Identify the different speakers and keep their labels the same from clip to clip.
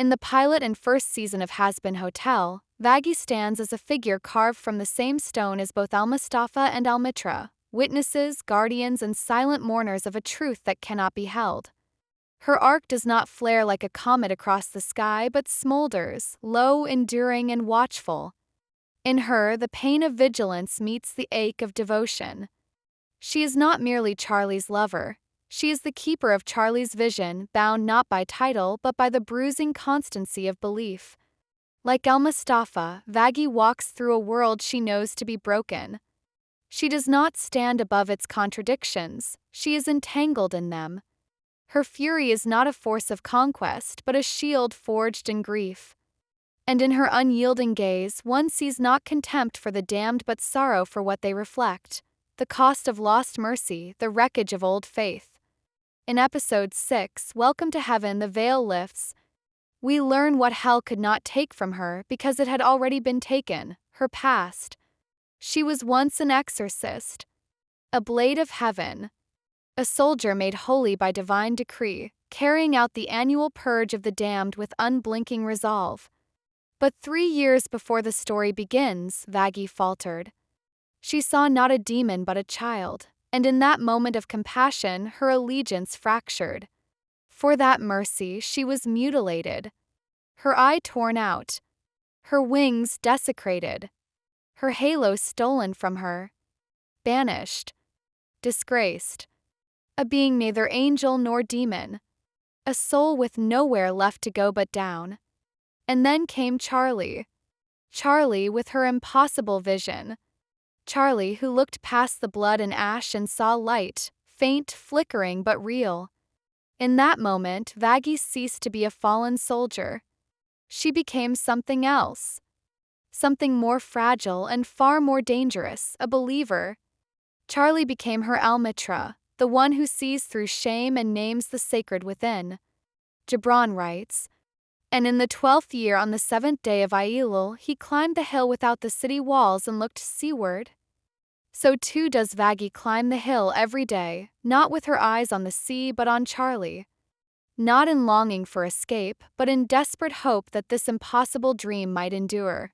Speaker 1: In the pilot and first season of Hazbin Hotel, Vaggie stands as a figure carved from the same stone as both Almustafa and Almitra, witnesses, guardians, and silent mourners of a truth that cannot be held. Her arc does not flare like a comet across the sky, but smolders, low, enduring, and watchful. In her, the pain of vigilance meets the ache of devotion. She is not merely Charlie's lover. She is the keeper of Charlie's vision, bound not by title but by the bruising constancy of belief. Like Almustafa, Vaggie walks through a world she knows to be broken. She does not stand above its contradictions, she is entangled in them. Her fury is not a force of conquest, but a shield forged in grief. And in her unyielding gaze, one sees not contempt for the damned but sorrow for what they reflect, the cost of lost mercy, the wreckage of old faith. In episode 6, Welcome to Heaven, the veil lifts. We learn what hell could not take from her because it had already been taken, her past. She was once an exorcist, a blade of heaven, a soldier made holy by divine decree, carrying out the annual purge of the damned with unblinking resolve. But 3 years before the story begins, Vaggie faltered. She saw not a demon but a child, and in that moment of compassion, her allegiance fractured. For that mercy, she was mutilated, her eye torn out, her wings desecrated, her halo stolen from her, banished, disgraced. A being neither angel nor demon, a soul with nowhere left to go but down. And then came Charlie. Charlie with her impossible vision. Charlie who looked past the blood and ash and saw light, faint, flickering but real. In that moment, Vaggie ceased to be a fallen soldier. She became something else. Something more fragile and far more dangerous, a believer. Charlie became her Almitra, the one who sees through shame and names the sacred within. Gibran writes, and in the 12th year on the 7th day of Ailul, he climbed the hill without the city walls and looked seaward. So too does Vaggie climb the hill every day, not with her eyes on the sea but on Charlie. Not in longing for escape, but in desperate hope that this impossible dream might endure.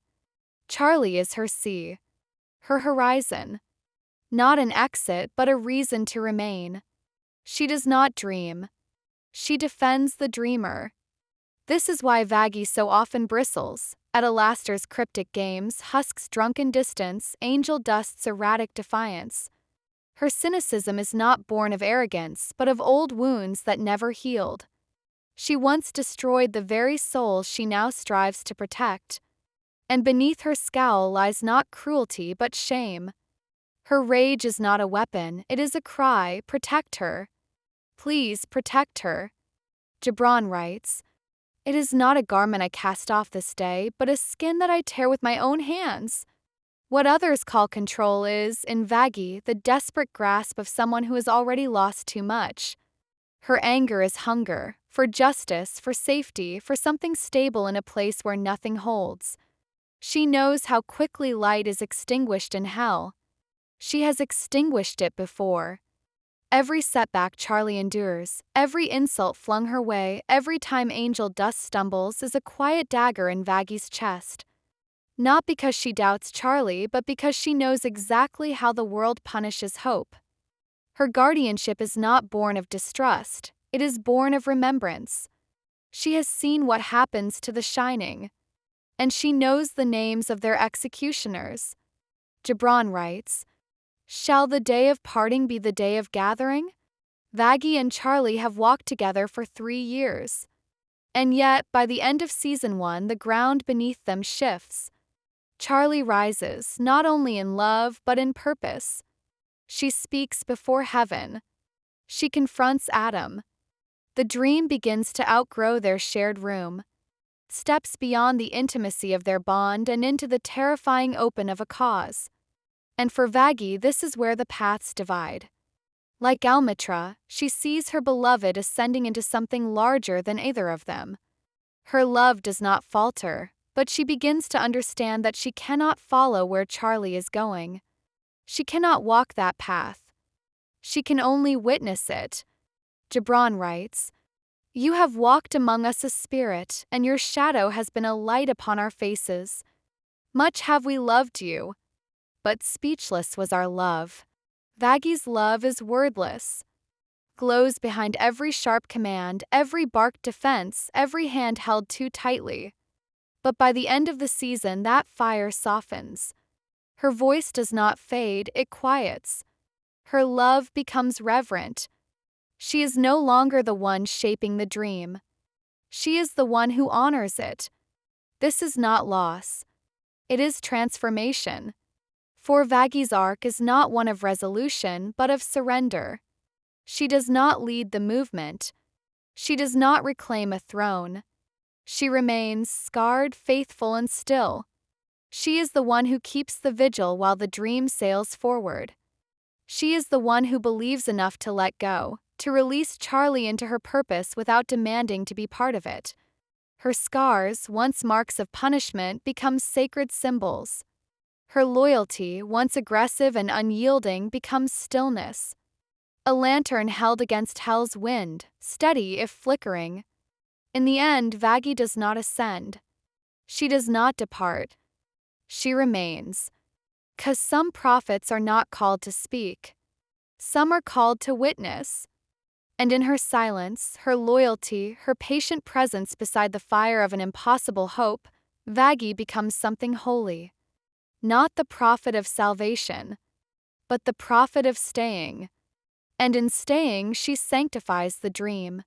Speaker 1: Charlie is her sea, her horizon. Not an exit, but a reason to remain. She does not dream. She defends the dreamer. This is why Vaggie so often bristles, at Alastair's cryptic games, Husk's drunken distance, Angel Dust's erratic defiance. Her cynicism is not born of arrogance, but of old wounds that never healed. She once destroyed the very soul she now strives to protect. And beneath her scowl lies not cruelty but shame. Her rage is not a weapon, it is a cry, protect her. Please protect her. Gibran writes, it is not a garment I cast off this day, but a skin that I tear with my own hands. What others call control is, in Vaggie, the desperate grasp of someone who has already lost too much. Her anger is hunger, for justice, for safety, for something stable in a place where nothing holds. She knows how quickly light is extinguished in hell. She has extinguished it before. Every setback Charlie endures, every insult flung her way, every time Angel Dust stumbles is a quiet dagger in Vaggie's chest. Not because she doubts Charlie, but because she knows exactly how the world punishes hope. Her guardianship is not born of distrust, it is born of remembrance. She has seen what happens to the shining, and she knows the names of their executioners. Gibran writes, shall the day of parting be the day of gathering? Vaggie and Charlie have walked together for 3 years. And yet, by the end of season 1, the ground beneath them shifts. Charlie rises, not only in love, but in purpose. She speaks before heaven. She confronts Adam. The dream begins to outgrow their shared room, steps beyond the intimacy of their bond and into the terrifying open of a cause. And for Vaggie, this is where the paths divide. Like Almitra, she sees her beloved ascending into something larger than either of them. Her love does not falter, but she begins to understand that she cannot follow where Charlie is going. She cannot walk that path. She can only witness it. Gibran writes, You have walked among us a spirit, and your shadow has been a light upon our faces. Much have we loved you, but speechless was our love. Vaggie's love is wordless, glows behind every sharp command, every barked defense, every hand held too tightly. But by the end of the season, that fire softens. Her voice does not fade, it quiets. Her love becomes reverent. She is no longer the one shaping the dream. She is the one who honors it. This is not loss. It is transformation. For Vaggie's arc is not one of resolution, but of surrender. She does not lead the movement. She does not reclaim a throne. She remains scarred, faithful, and still. She is the one who keeps the vigil while the dream sails forward. She is the one who believes enough to let go, to release Charlie into her purpose without demanding to be part of it. Her scars, once marks of punishment, become sacred symbols. Her loyalty, once aggressive and unyielding, becomes stillness. A lantern held against hell's wind, steady if flickering. In the end, Vaggie does not ascend. She does not depart. She remains. 'Cause some prophets are not called to speak. Some are called to witness. And in her silence, her loyalty, her patient presence beside the fire of an impossible hope, Vaggie becomes something holy. Not the prophet of salvation, but the prophet of staying. And in staying, she sanctifies the dream.